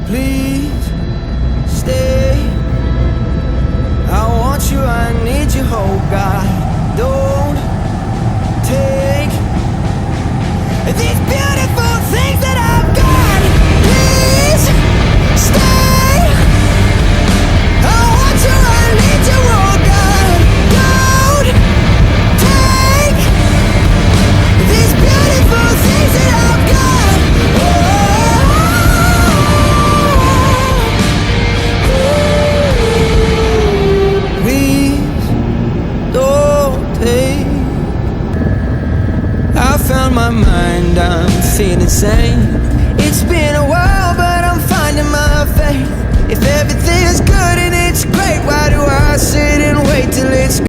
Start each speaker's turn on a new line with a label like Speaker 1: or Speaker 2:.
Speaker 1: Please stay. I want you, I need you, oh God. Don't take these beautiful things that I've got. Please stay. I want you, I need you, oh God. Don't take these beautiful things that I've got. Please don't take. I found my mind, I'm feeling sane. It's been a while, but I'm finding my faith. If everything's good and it's great, why do I sit and wait till it's